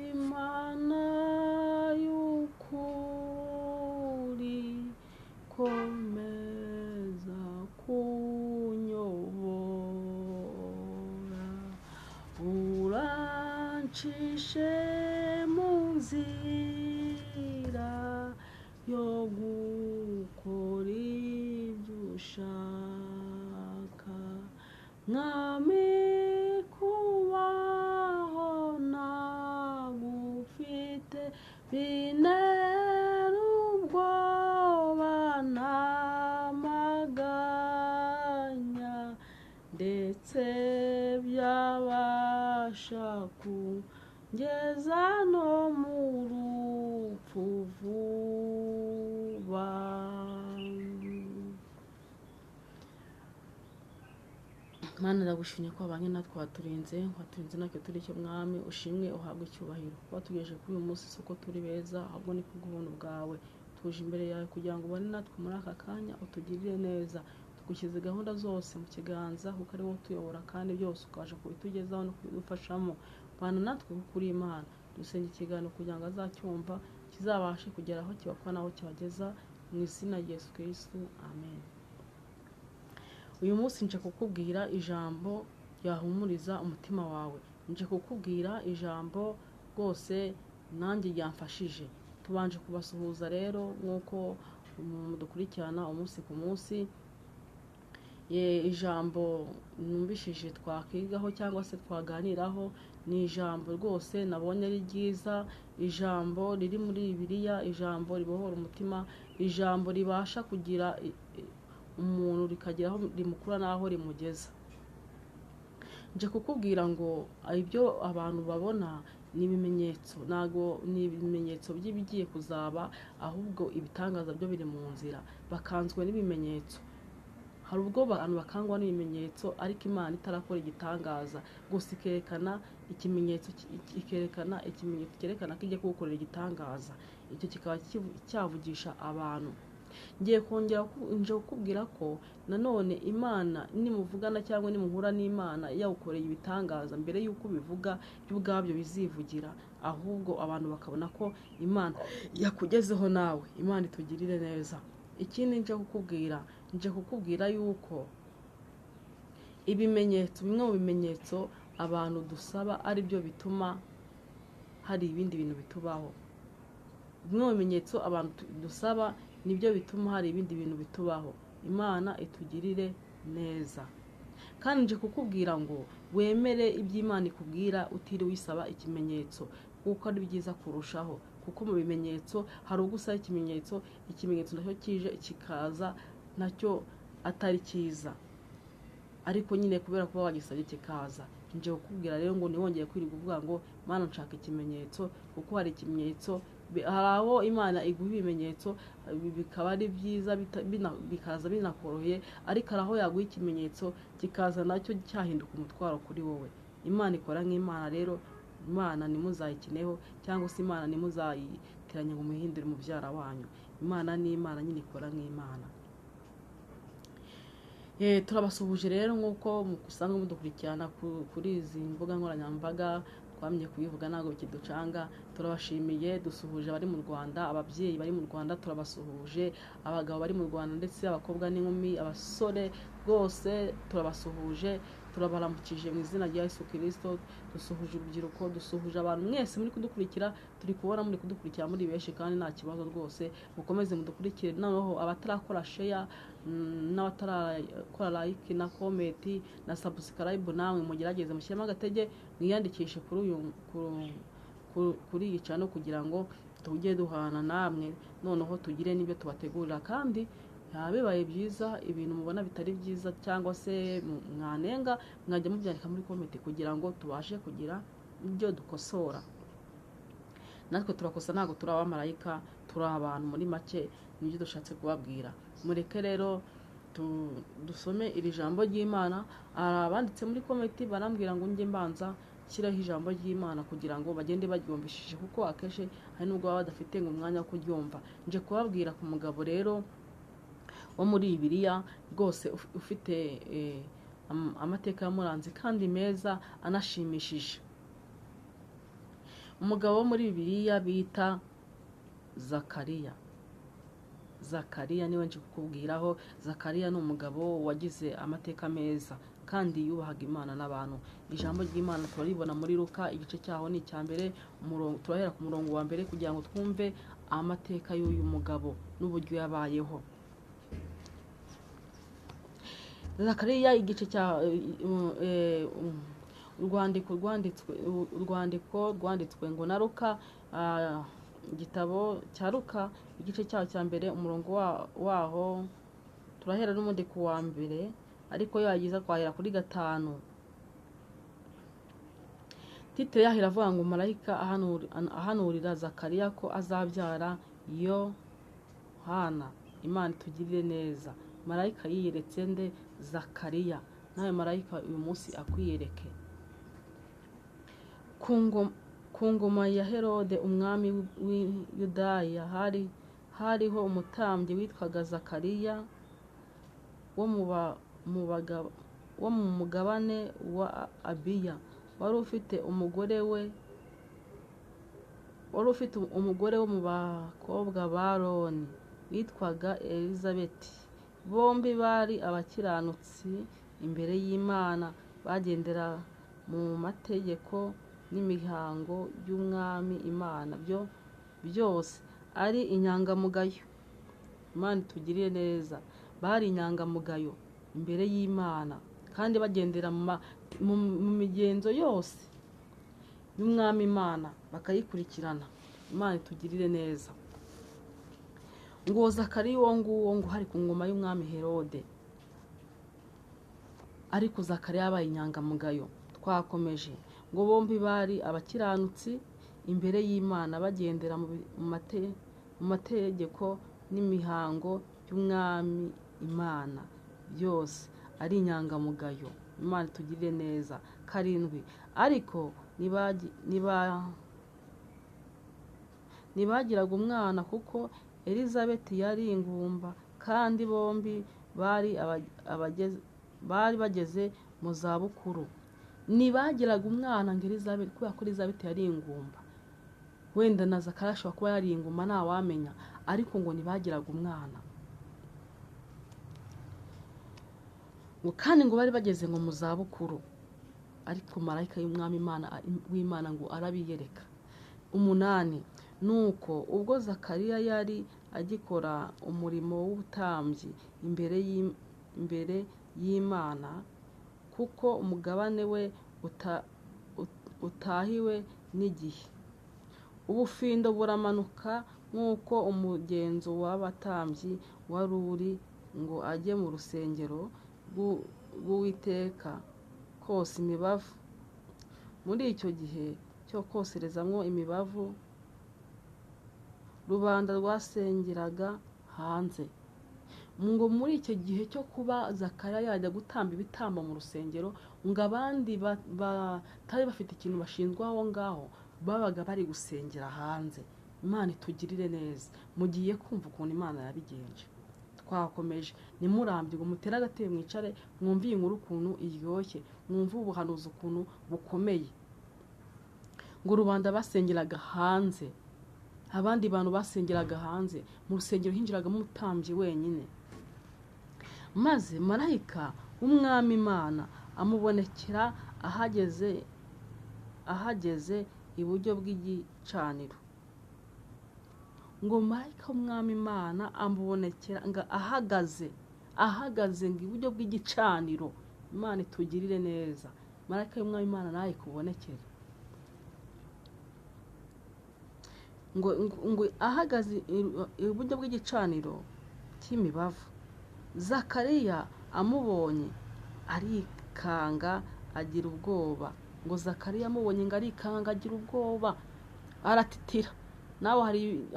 Imana y'ukuri komeza kunyobora, urancishe mu nzira yo gukora ibyo ushaka, mwami kubaho nagufite bintera ubwoba n'amaganya, ndetse byabasha kungeza no mu rupfu vuba. Mana ndagushimye ko abanye natwe waturinze natwe turi cyo mwami, ushimwe uhabwe icyubahiro. Kuba tugejeje kuri uyu munsi si uko turi beza, ahubwo ni kubw'ubuntu bwawe. Tuje imbere yawe kugira ngo ubane natwe muri aka kanya, utugirire neza. Tugushyize gahunda zose mu kiganza kuko ari wowe utuyobora, kandi byose ukabasha kubitugezaho no kubidufashamo. Bana natwe kuko uri Imana. Dusenge ikiganiro kugira ngo azacyumva kizabashe kugera aho kibakwa n'aho kibageza, mu izina rya Yesu Kristo, amen. Uyu munsi nje kukubwira ijambo ryahumuriza umutima wawe. Nje kukubwira ijambo rwose nanjye ryamfashije. Tubanje kubasuhuza rero nk'uko mudukurikirana umunsi ku munsi. Ijambo numvishije twakwigaho cyangwa se twaganiraho ni ijambo rwose nabonye ari ryiza, ijambo riri muri Bibiliya, ijambo ribohora umutima, ijambo ribasha kugira umuntu rikagera aho rimukura n'aho rimugeza. Nje kukubwira ngo ibyo abantu babona ni ibimenyetso, ntago ni ibimenyetso by'ibigiye kuzaba, ahubwo ibitangaza byo biri mu nzira. Bakanzwe n'ibimenyetso. Hari ubwo abantu bakangwa n'ibimenyetso, ariko Imana itarakora igitangaza, gusa ikerekana ikimenyetso cyerekana ko igiye kugukorera igitangaza. Icyo kikaba cyavugisha abantu. Ngiye kongera nje kukubwira ko nanone Imana nimuvugana cyangwa nimuhura n'Imana yawukoreye ibitangaza, mbere y'uko bivuga byo ubwabyo bizivugira, ahubwo abantu bakabona ko Imana yakugezeho nawe. Imana itugirire neza. Ikindi nje kukubwira yuko ibimenyetso, bimwe mu bimenyetso abantu dusaba ari byo bituma hari ibindi bintu bitubaho. Bimwe mu bimenyetso abantu dusaba nibyo bituma hari ibindi bintu bitubaho. Imana itugirire neza. Kandi nje kukubwira ngo wemere iby'Imana ikubwira utiriwe wisaba ikimenyetso, kuko ari byiza kurushaho. Kuko mu bimenyetso hari ubwo usaba ikimenyetso nacyo kije kikaza nacyo atari cyiza, ariko nyine kubera kuba wagisabye kikaza. Nje kukubwira rero ngo ntiwongeye kwirirwa uvuga ngo Mana nshaka ikimenyetso, kuko hari ikimenyetso, hari aho Imana iguha ibimenyetso bikaba ari byiza bikaza binakoroheye, ariko hari aho yaguha ikimenyetso kikaza nacyo cyahinduka umutwaro kuri wowe. Imana ikora nk'Imana rero. Imana ntimuzayikineho, cyangwa se Imana ntimuzayiteranye ngo muhindure umubyara wanyu. Imana ni Imana nyine, ikora nk'Imana. Turabasuhuje rero nk'uko usanga mudukurikirana kuri izi mbuga nkoranyambaga. Twamenye kubivuga ntabwo kiducanga. Turabashimiye. Dusuhuje abari mu Rwanda, ababyeyi bari mu Rwanda turabasuhuje, abagabo bari mu Rwanda ndetse abakobwa n'inkumi, abasore rwose turabasuhuje. Turabaramukije mu izina rya Yesu Kristo. Dusuhuje urubyiruko, dusuhuje abantu mwese muri kudukurikira. Turi kubona muri kudukurikira muri benshi, kandi nta kibazo rwose. Mukomeze mudukurikire. Noneho abatarakora share n'abatarakora like na comment na subscribe, namwe mugerageze mushyiremo agatege, mwiyandikishe kuri iyi channel kugira ngo tujye duhana namwe, noneho tugire n'ibyo tubategurira. Kandi bibaye byiza ibintu mubona bitari byiza cyangwa se mwanenga, mwajya mubyandika muri comment kugira ngo tubashe kugira ibyo dukosora. Natwe turakosa, ntabwo turi abamarayika, turi abantu muri make, nibyo dushatse kubabwira. Mureke rero dusome iri jambo ry'Imana. Abanditse muri comment barambwira ngo njye mbanza shyiraho ijambo ry'Imana kugira ngo bagende baryumvishije, kuko akenshi hari nubwo baba badafite ngo umwanya wo kuryumva. Nje kubabwira ku mugabo rero wo muri Bibiliya rwose ufite amateka yamuranze kandi meza anashimishije. umugabo wo muri Bibiliya bita Zakariya. Zakariya niwe nje kukubwiraho. Zakariya ni umugabo wagize amateka meza kandi yubahaga Imana n'abantu. Ijambo ry'Imana turaribona muri Luka igice cyaho ni icya mbere, turahera ku murongo wa mbere kugira ngo twumve amateka y'uyu mugabo n'uburyo yabayeho. Zakariya igice cya urwandiko rwanditswe ngo na Luka, igitabo cya Luka igice cyaho cya mbere umurongo waho turahera n'umundi ku wa mbere, ariko yagiza kwahera kuri 5. Titire yaho iravuga ngo marayika ahanurira Zakariya ko azabyara Yohana. Imana itugirire neza. Marayika yiyeretse nde? Zakariya. Nawe marayika uyu munsi akwiyereke. Ku ngoma ya Herode umwami w'i Yudaya hariho umutambyi witwaga Zakariya wo mu mugabane wa Abiya, wari ufite umugore wo mu bakobwa ba Aroni witwaga Elizabeti. Bombi bari abakiranutsi imbere y'Imana, bagendera mu mategeko n'imihango y'umwami Imana byose, ari inyangamugayo. Imana itugirire neza. Bari inyangamugayo imbere y'Imana kandi bagendera mu migenzo yose y'umwami Imana, bakayikurikirana. Imana itugirire neza. Ngo Zakariya uwo nguwo ngo hari ku ngoma y'umwami Herode, ariko Zakariya yabaye inyangamugayo. Twakomeje ngo bombi bari abakiranutsi imbere y'Imana, bagendera mu mategeko n'imihango y'umwami Imana byose, ari inyangamugayo. Imana itugirire neza. 7. Ariko ntibagiraga umwana kuko Elizabeti yari ingumba, kandi bombi bari bageze mu zabukuru. Ntibagiraga umwana ngo Elizabeti, kubera ko Elizabeti yari ingumba. Wenda na Zakariya ashobora kuba yari ingumba, ntawamenya, ariko ngo ntibagiraga umwana. Ngo kandi ngo bari bageze ngo mu zabukuru, ariko marayika y'umwami w'Imana ngo arabiyereka. 8. Nuko ubwo Zakariya yari agikora umurimo w'ubutambyi imbere y'Imana, kuko umugabane we utahiwe n'igihe, ubufindo buramanuka nk'uko umugenzo w'abatambyi wari uri, ngo ajye mu rusengero rw'Uwiteka kose imibavu. Muri icyo gihe cyo koserezamwo imibavu, rubanda rwasengeraga hanze. Ngo muri icyo gihe cyo kuba Zakariya yajya gutamba ibitambo mu rusengero, ngo abandi batari bafite ikintu bashinzwe aho ngaho, babaga bari gusengera hanze. Imana itugirire neza. Mugiye kumva ukuntu Imana yabigenje. Twakomeje. Nimurambirwe, mutere agatebe mwicare, mwumve iyi nkuru ukuntu iryoshye, mwumve ubuhanuzi ukuntu bukomeye. Ngo rubanda basengeraga hanze, abandi bantu basengeraga hanze. Mu rusengero hinjiragamo umutambyi wenyine. Maze marayika w'umwami Imana amubonekera ahageze iburyo bw'igicaniro. Ngo marayika w'umwami Imana amubonekera ngo ahagaze ngo iburyo bw'igicaniro. Imana itugirire neza. Marayika w'umwami Imana nawe kubonekera. Ngo ahagaze iburyo bw'igicaniro cy'imibavu. Zakariya amubonye arikanga agira ubwoba. Ngo Zakariya amubonye ngo arikanga agira ubwoba, aratitira. Nawe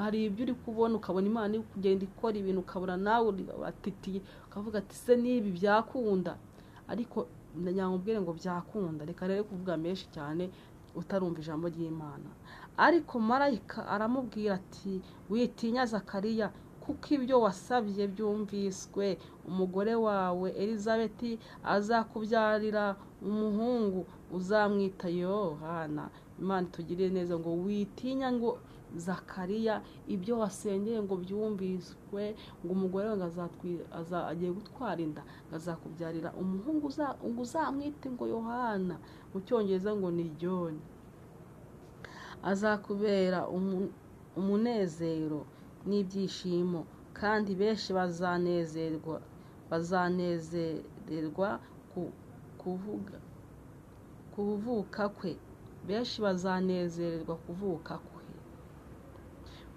hari ibyo uri kubona ukabona Imana iri kugenda ikora ibintu, ukabona nawe atitiye, ukavuga ati se nibi byakunda. Ariko ndanyamubwire ngo byakunda. Reka rero kuvuga menshi cyane utarumva ijambo ry'Imana. Ariko marayika aramubwira ati witinya Zakariya, kuko ibyo wasabye byumviswe. Umugore wawe Elizabeti azakubyarira umuhungu, uzamwita Yohana. Imana itugirire neza ngo witinya ngo Zakariya ibyo wasengeye ngo byumviswe, ngo umugore we agiye gutwara inda, ngo azakubyarira umuhungu ngo uzamwite ngo Yohana, mu cyongereza ngo ni John. Azakubera umunezero n'ibyishimo, kandi benshi bazanezererwa kuvuka kwe. Benshi bazanezererwa kuvuka kwe,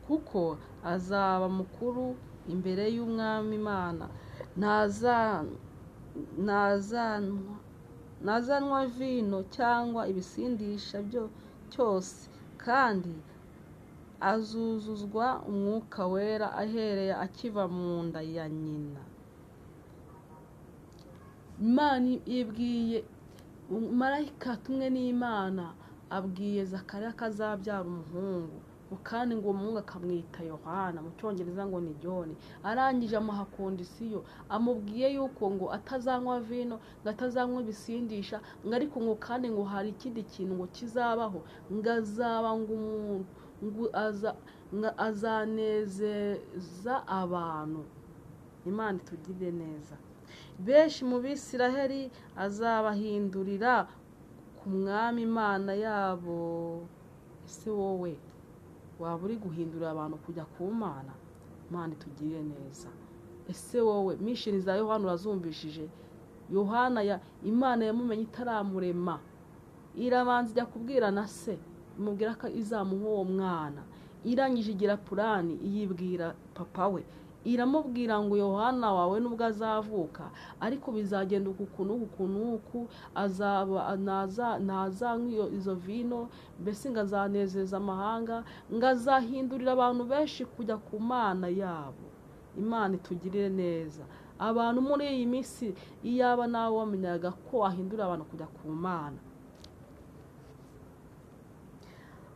kuko azaba mukuru imbere y'Umwami Imana. Ntazanywa vino cyangwa ibisindisha cyose, kandi azuzuzwa Umwuka Wera ahereye akiva mu nda ya nyina. Imana ibwiye marayika tumwe n'Imana, abwiye Zakariya ko azabyara umuhungu, kandi ngo uwo muhungu akamwita Yohana, mu cyongereza ngo ni John. Arangije amuha kondisiyo, amubwiye yuko ngo atazanywa vino, ngo atazanywa ibisindisha, ngo ariko ngo kandi ngo hari ikindi kintu ngo kizabaho, ngo azaba ngo azanezeza abantu. Imana itugirire neza. Benshi mu Bisiraheli azabahindurira ku Mwami Imana yabo. Ese wowe waba uri guhindurira abantu kujya ku Mana? Imana itugirire neza. Ese wowe misheni za Yohana urazumvishije? Yohana Imana yamumenye itaramurema, irabanza ijya kubwira na se, imubwira ko izamuha uwo mwana. Irangije igira purani, iyibwira papa we, iramubwira ngo Yohana wawe nubwo azavuka, ariko bizagenda uku ntazanywa izo vino, mbese ngo azanezeza amahanga, ngo azahindurira abantu benshi kujya ku Mana yabo. Imana itugirire neza. Abantu muri iyi minsi, iyaba nawe wamenyaga ko wahindurira abantu kujya ku Mana.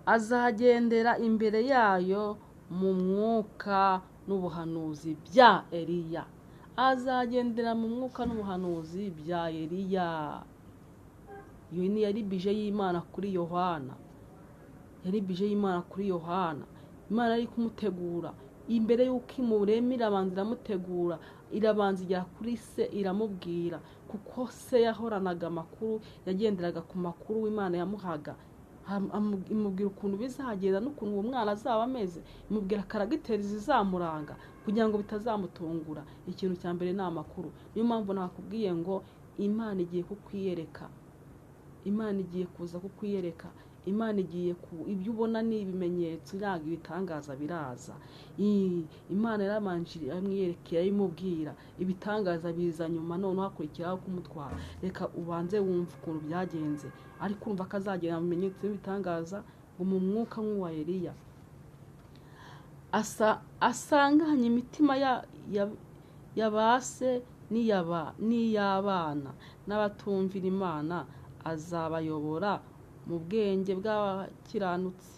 Azagendera imbere yayo mu mwuka n'ubuhanuzi bya Eliya. Azagendera mu mwuka n'ubuhanuzi bya Eliya. Iyo ni yari bije y'Imana kuri Yohana. Yari bije y'Imana kuri Yohana. Imana yari kumutegura. Imbere y'uko imurema irabanza iramutegura, irabanza ijya kuri se iramubwira, kuko se yahoranaga amakuru, yagenderaga ku makuru Imana yamuhaga. Imubwira ukuntu bizagenda n'ukuntu uwo mwana azaba ameze, imubwira karagiteri zizamuranga kugira ngo bitazamutungura. Ikintu cya mbere ni amakuru. Niyo mpamvu nakubwiye ngo Imana igiye kukwiyereka, Imana igiye kuza kukwiyereka, Imana igiye ibyo ubona ni ibimenyetso, ntabwo ibitangaza biraza. Imana yaramanjira amwiyerekera, imubwira ibitangaza biza nyuma, none hakurikiraho kumutwara. Reka ubanze wumve ukuntu byagenze, ariko urumva ko azagenda mu bimenyetso n'ibitangaza ngo mu mwuka nk'uwa Eliya. Asanganye imitima y'abase n'iy'abana, n'abatumvira Imana azabayobora mu bwenge bw'abakiranutsi.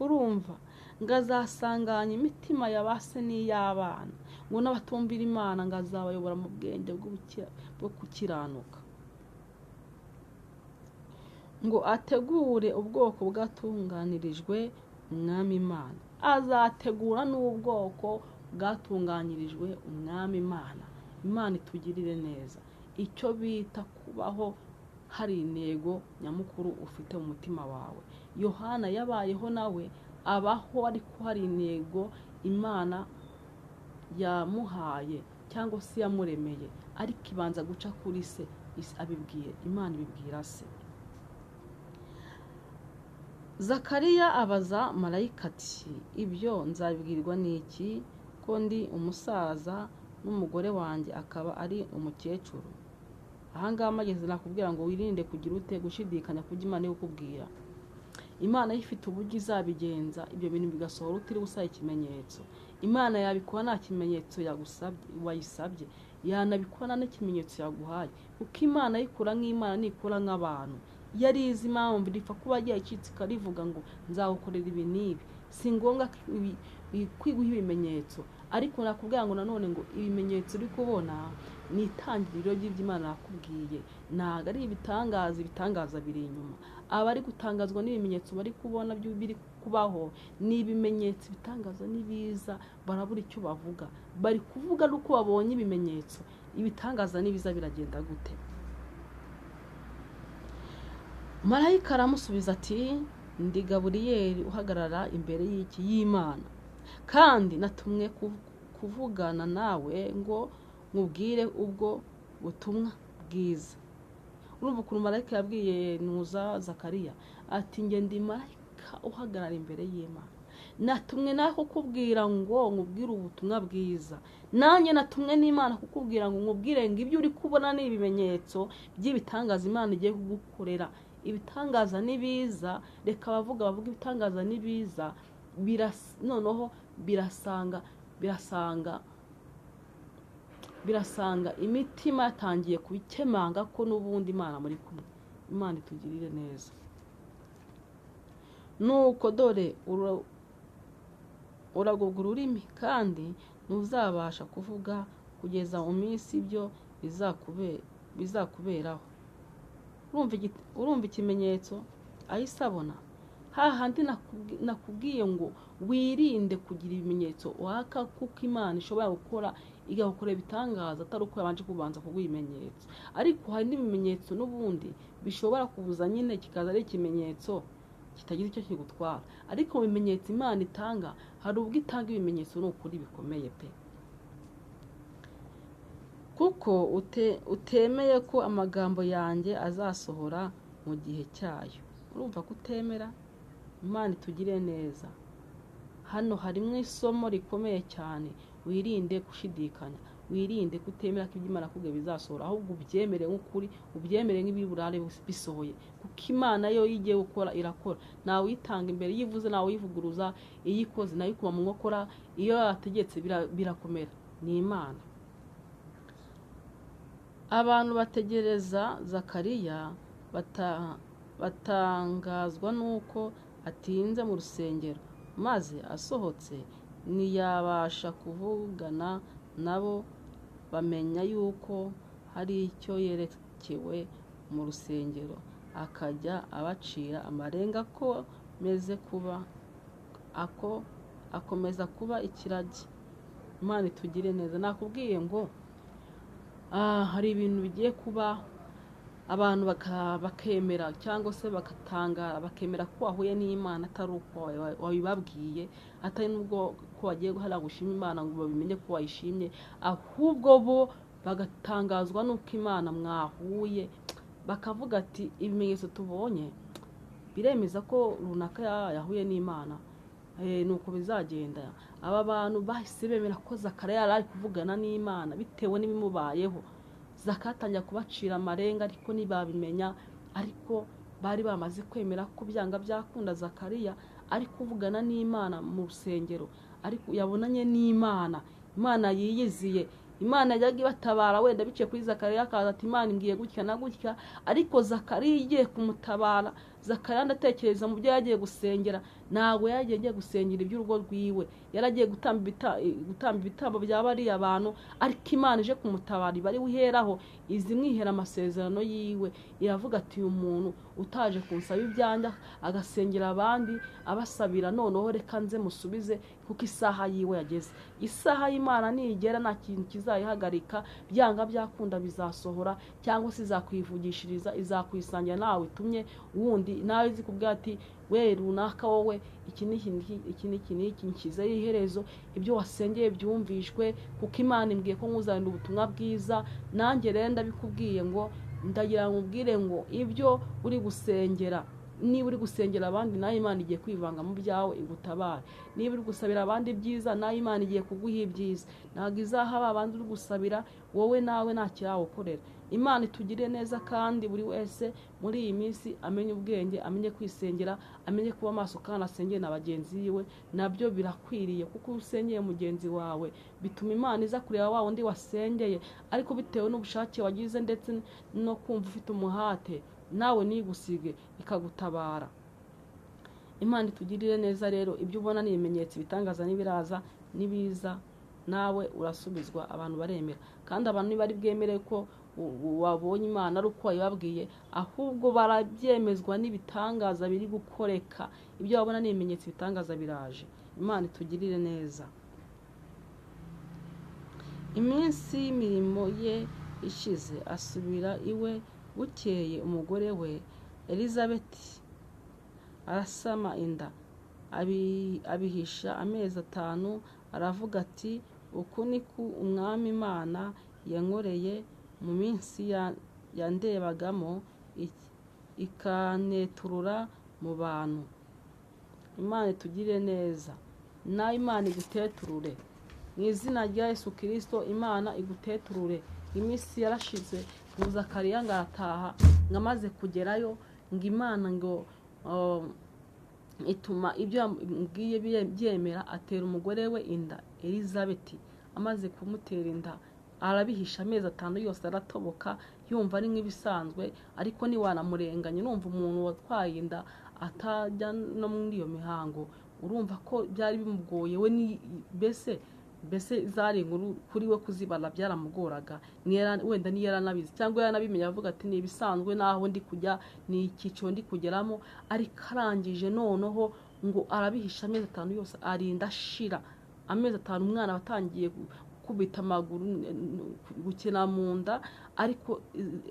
Urumva? Ngo azasanganya imitima y'abase n'iy'abana, ngo n'abatumvira Imana ngo azabayobora mu bwenge bwo gukiranuka. Ngo ategure ubwoko bwatunganirijwe Umwami Imana. Azategura n'ubwoko bwatunganyirijwe Umwami Imana. Imana itugirire neza. Icyo bita kubaho hari intego nyamukuru ufite mu mutima wawe. Yohana yabayeho nawe abaho ariko hari intego Imana yamuhaye cyangwa se yamuremeye, ariko ibanza guca kuri se. Imana ibibwira se. Zakariya abaza marayika ati, ibyo nzabibwirwa n'iki, ko ndi umusaza n'umugore wanjye akaba ari umukecuru? Ahangaha mageze nakubwira ngo wirinde kugira ute gushidikanya kubyo Imana ikubwira. Imana ifite uburyo izabigenza, ibyo bintu bigasohora utiri gusaba ikimenyetso. Imana yabikora nta kimenyetso wayisabye, yanabikora n'ikimenyetso yaguhaye, kuko Imana yikora nk'Imana nikora nk'abantu. Yari izi impamvu ripfa kuba agiye icitse ikarivuga ngo nzagukorera ibi n'ibi. Si ngombwa kwiguha ibimenyetso, ariko nakubwira ngo nanone ngo ibimenyetso uri kubona ni itangiriro ry'ibyo Imana yakubwiye, ntabwo ari ibitangaza biri inyuma. abari gutangazwa n'ibimenyetso bari kubona biri kubaho, ni ibimenyetso bitangaza n'ibiza, barabura icyo bavuga, bari kuvuga nuko babonye ibimenyetso. Ibitangaza n'ibiza biragenda gute? Marayika aramusubiza ati, ndi Gaburiyeli uhagarara imbere y'Imana, kandi natumwe kuvugana nawe ngo nkubwire ubwo butumwa bwiza. Urumva ukuntu marayika yabwiye Zakariya ati, njye ndi marayika uhagarara imbere y'Imana, natumwe nawe kukubwira ngo nkubwire ubutumwa bwiza. Nanjye natumwe n'Imana kukubwira ngo nkubwire ngo ibyo uri kubona ni ibimenyetso by'ibitangaza Imana igiye kugukorera. Ibitangaza n'ibiza, reka bavuga ibitangaza n'ibiza, noneho birasanga imitima yatangiye kubikemanga ko n'ubundi Imana muri kumwe. Imana itugirire neza. Nuko dore uragubwa ururimi kandi ntuzabasha kuvuga kugeza mu minsi ibyo bizakuberaho. Urumva ikimenyetso ahise abona? Hahandi nakubwiye ngo wirinde kugira ibimenyetso waka, kuko Imana ishobora gukora igakora ibitangaza atari uko yabanje kubanza kuguha ibimenyetso. Ariko hari n'ibimenyetso n'ubundi bishobora kubuza nyine kikaza ari ikimenyetso kitagira icyo kigutwara. Ariko mu bimenyetso Imana itanga, hari ubwo itanga ibimenyetso n'ukuri bikomeye pe, kuko utemeye ko amagambo yanjye azasohora mu gihe cyayo. Urumva ko utemera? Imana itugire neza. Hano harimo isomo rikomeye cyane. Wirinde gushidikanya, wirinde kutemera ko ibyo Imana akubwiye bizasohora, ahubwo ubyemere nk'ukuri, ubyemere nk'ibiri burare bisohoye, kuko Imana yo igiye gukora irakora. Nawe uyitanga imbere, yivuze nawe uyivuguruza, iyo ikoze nayo ikuma mu nkokora, iyo yategetse birakomera. Ni Imana. Abantu bategereza Zakariya batangazwa nuko atinze mu rusengero, maze asohotse ntiyabasha kuvugana nabo. Bamenya yuko hari icyo yerekewe mu rusengero, akajya abacira amarenga akomeza kuba ikiragi. Imana itugire neza. Nakubwiye ngo hari ibintu bigiye kuba, abantu bakemera cyangwa se bakatangara, bakemera ko wahuye n'Imana atari uko wabibabwiye, atari nubwo ko wagiye guhara gushima Imana ngo babimenye ko wayishimye, ahubwo bo bagatangazwa n'uko Imana mwahuye, bakavuga ati ibimenyetso tubonye biremeza ko runaka yahuye n'Imana, nuko bizagenda. Aba bantu bahise bemera ko Zakariya yari ari kuvugana n'Imana bitewe n'ibimubayeho. Zakatangira kubacira amarenga, ariko ntibabimenya. Ariko bari bamaze kwemera ko byanga byakunda Zakariya ari kuvugana n'Imana mu rusengero, ariko yabonanye n'Imana, Imana yiyiziye. Imana yajyaga ibatabara wenda biciye kuri Zakariya, akaza ati Imana imbwiye gutya na gutya, ariko Zakariya igiye kumutabara, Zakariya ndatekereza mu byo yagiye gusengera, ntabwo yagiye gusengera iby'urugo rwiwe, yaragiye gutamba ibitambo bya bariya abantu, ariko Imana ije kumutabara bari uheraho izi mwihera amasezerano yiwe. Iravuga ati uyu muntu utaje kunsaba ibyanjye agasengera abandi abasabira, noneho reka nze musubize, kuko isaha yiwe yageze. Isaha y'Imana nigera nta kintu kizayihagarika, byanga byakunda bizasohora, cyangwa se izakwivugishiriza, izakwisangira nawe itumye wundi, nawe izi kubwira ati we runaka wowe iki ni kizeho iherezo, ibyo wasengeye byumvishwe, kuko Imana imbwiye ko nkuzanira ubutumwa bwiza. Nanjye rero ndabikubwiye ngo ndagira ngo ubwire ngo ibyo uri gusengera, niba uri gusengera abandi nawe Imana igiye kwivanga mu byawe igutabare. Niba uri gusabira abandi byiza, nawe Imana igiye kuguha ibyiza. Ntabwo izahaba abandi uri gusabira, wowe nawe nta kirawukorera. Imana itugire neza, kandi buri wese muri iyi minsi amenye ubwenge, amenye kwisengera, amenye kuba maso kandi asengere na bagenzi biwe. Nabyo birakwiriye, kuko usengeye mugenzi wawe bituma Imana iza kureba wa wundi wasengeye, ariko bitewe n'ubushake wagize ndetse no kumva ufite umuhate, nawe nigusige ikagutabara. Imana itugirire neza. Rero ibyo ubona ni ibimenyetso bitangaza n'ibiraza nibiza, nawe urasubizwa. Abantu baremera, kandi abantu niba ari bwemere ko wabonye Imana ari uko wayibabwiye, ahubwo barabyemezwa n'ibitangaza biri gukoreka. Ibyo babona ni ibimenyetso, ibitangaza biraje. Imana itugirire neza. Iminsi y'imirimo ye ishize asubira iwe. Bukeye umugore we Elizabeti arasama inda, abihisha amezi 5. Aravuga ati, uku ni ko Umwami Imana yankoreye mu minsi yandebagamo ikaneturura mu bantu. Imana itugirire neza. Na Imana iguteturure mu izina rya Yesu Kristo. Imana iguteturure. Iminsi yarashize, ngo Zakariya ngo arataha, ngo amaze kugerayo, ngo Imana ngo ituma ibyo yambwiye byemera. Atera umugore we inda Elizabeti. Amaze kumutera inda arabihisha amezi 5 yose, aratoboka yumva ari nk'ibisanzwe. Ariko niwanamurenganye, numva umuntu watwaye inda atajya no muri iyo mihango, urumva ko byari bimugoye we. Ni bese zari inkuru kuri we kuzibana byaramugoraga. Wenda ni yaranabizi cyangwa yaranabimenye, avuga ati ni ibisanzwe, naho ndi kujya ni icyiciro ndi kugeramo. Ariko arangije noneho ngo arabihisha amezi 5 yose, arinda ashira. Amezi 5 umwana watangiye kubita amaguru, gukina mu nda. Ariko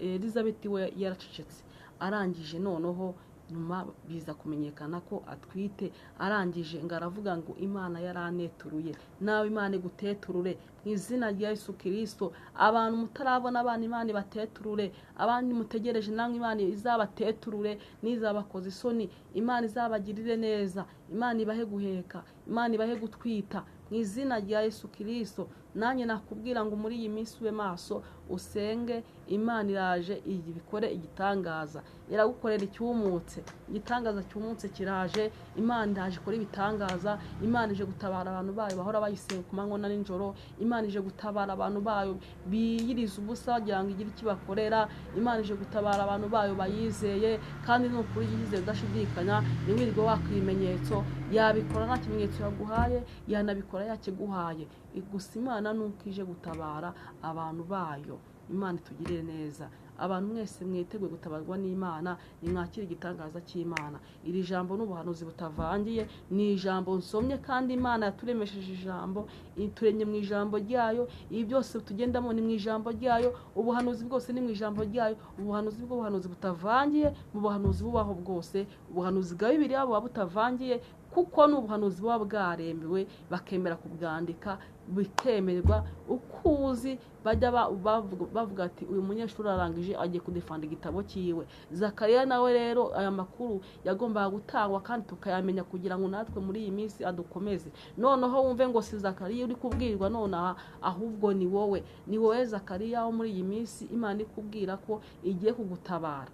Elizabeth we yaracecetse. Arangije noneho nyuma biza kumenyekana ko atwite. Arangije ngo aravuga ngo Imana yaraneturuye. Nawe Imana iguteturure mu izina rya Yesu Kristo. Abantu mutarabona abana Imana ibateturure. Abandi mutegereje namwe Imana izabateturure, nizabakoze isoni Imana izabagirire neza. Imana ibahe guheka, Imana ibahe gutwita mu izina rya Yesu Kristo. Nanjye nakubwira ngo muri iyi minsi ube maso, usenge. Imana iraje ibikore igitangaza, iragukorera icyumutse. Igitangaza cyumutse kiraje. Imana iraje ikora ibitangaza. Imana ije gutabara abantu bayo bahora bayisenga ku manywa na nijoro. Imana ije gutabara abantu bayo biyiriza ubusa bagira ngo igire ikibakorera. Imana ije gutabara abantu bayo bayizeye, kandi ni ukuri yizeye udashidikanya. Niwirirwe wakwimenyetso, yabikora nta kimenyetso yaguhaye, yanabikora yakiguhaye. Gusa Imana nuko ije gutabara abantu bayo. Imana itugirire neza. Abantu mwese mwiteguye gutabarwa n'Imana, nimwakire igitangaza cy'Imana. Iri jambo n'ubuhanuzi butavangiye, ni ijambo nsomye, kandi Imana yaturemesheje ijambo, ituremye mu ijambo ryayo. Ibi byose tugendamo ni mu ijambo ryayo. Ubuhanuzi bwose ni mu ijambo ryayo. Ubuhanuzi bw'ubuhanuzi butavangiye, mu buhanuzi bubaho bwose. Ubuhanuzi bwa Bibiliya buba butavangiye, kuko n'ubuhanuzi buba bwaremewe bakemera kubwandika bitemerwa. Ukuzi bajya bavuga ati uyu munyeshuri arangije agiye kudefanda igitabo cyiwe. Zakariya nawe rero aya makuru yagombaga gutangwa kandi tukayamenya, kugira ngo natwe muri iyi minsi adukomeze. Noneho wumve ngo si Zakariya uri kubwirwa nonaha, ahubwo ni wowe Zakariya wo muri iyi minsi Imana ikubwira ko igiye kugutabara.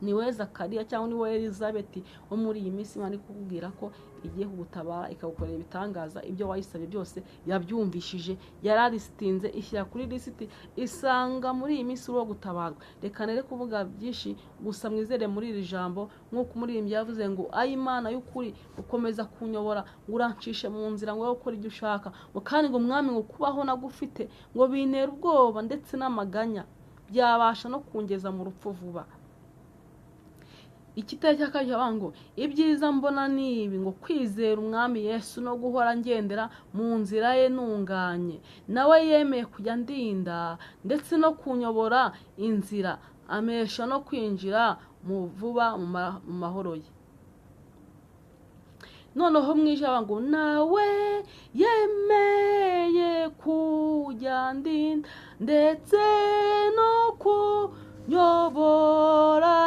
Ni wowe Zakariya cyangwa ni wowe Elizabeth wo muri iyi minsi Imana ikubwira ko igiye kugutabara, ikagukorera ibitangaza. Ibyo wayisabye byose yabyumvishije, yararisitinze, ishyira kuri lisiti, isanga muri iyi minsi uri gutabarwa. Reka nere kuvuga byinshi, gusa mwizere muri iri jambo. Nk'uko umuririmbyi yavuze ngo ayi Imana y'ukuri ukomeza kunyobora, ngo urancishe mu nzira, ngo ukore ibyo ushaka, ngo kandi ngo Mwami ngo kubaho nagufite, ngo bintera ubwoba ndetse n'amaganya, byabasha no kungeza mu rupfu vuba. Ikitari cyakajya ngo ibyiza mbona nibi, ngo kwizera Umwami Yesu no guhora ngendera mu nzira ye ntunganye. Nawe yemeye kujya ndinda ndetse no kunyobora inzira, amesha no kwinjira mu vuba mu mahoro ye. Noneho mwijaba ngo nawe yemeye kujya ndinda ndetse no kunyobora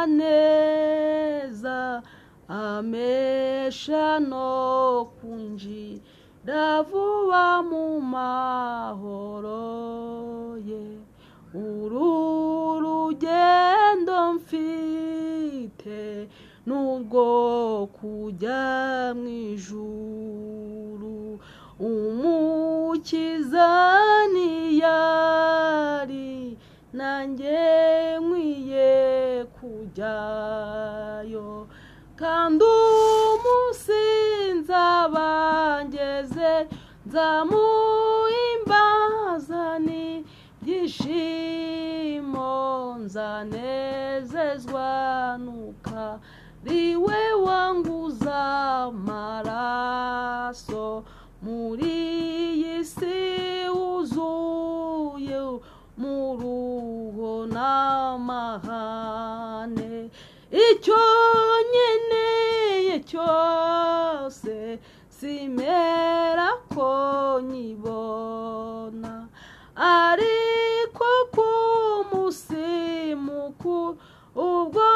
neza, amesha no kwinjira vuba mu mahoro ye. Uru rugendo mfite nubwo kujya mu ijuru, Umukiza niyari nanjye nkwiye kujyayo. Kandi umunsi nzabangeze nzamuhimbaza n'ibyishimo nzanezezwa nuka riwe wanguza amaraso muri iyi si wuzuye muruho n'amahane icyo nkeneye cyose simera ko nyibona ariko ku munsi mukuru ubwo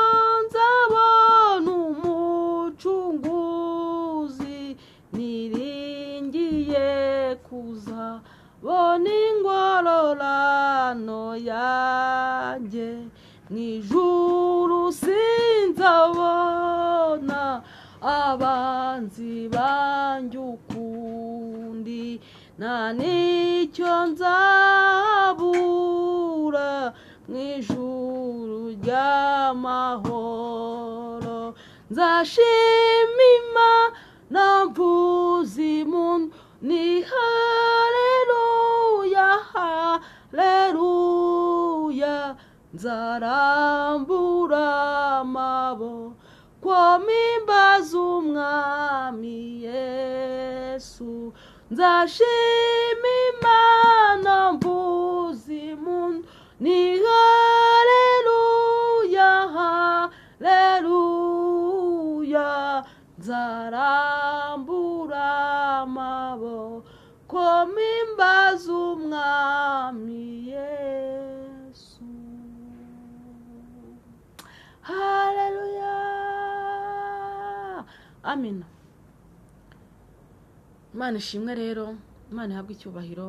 nzabona umucunguzi niringiye kuzabona ingororano yanjye mw'ijuru sinzabona abanzi banjye ukundi nta n'icyo nzabura mw'ijuru ry'amahoro nzashima Imana mvuza impundu ni haleluya haleluya nzarambura amaboko mpimbaza umwami Yesu nzashima Imana mvuza impundu ni haleluya haleluya nzarambura amaboko mpimbaza umwami Yesu. Haleluya, amina. Imana ishimwe rero, Imana ihabwe icyubahiro.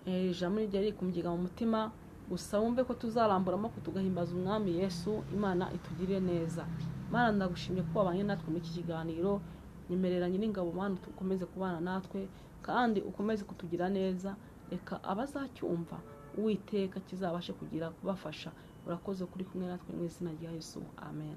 Ijambo rye riri kumugega mu mutima, gusa wumve ko tuzaramburamo ko tugahimbaza umwami Yesu. Imana itugirire neza. Imana ndagushimye ko wabanye natwe muri iki kiganiro. Nyemereranye n'ingabo Mana ukomeze kubana natwe kandi ukomeze kutugira neza. Reka abazacyumva Uwiteka kizabashe kugira kubafasha. Urakoze kuri kumwe natwe mu izina rya Yesu. Amen.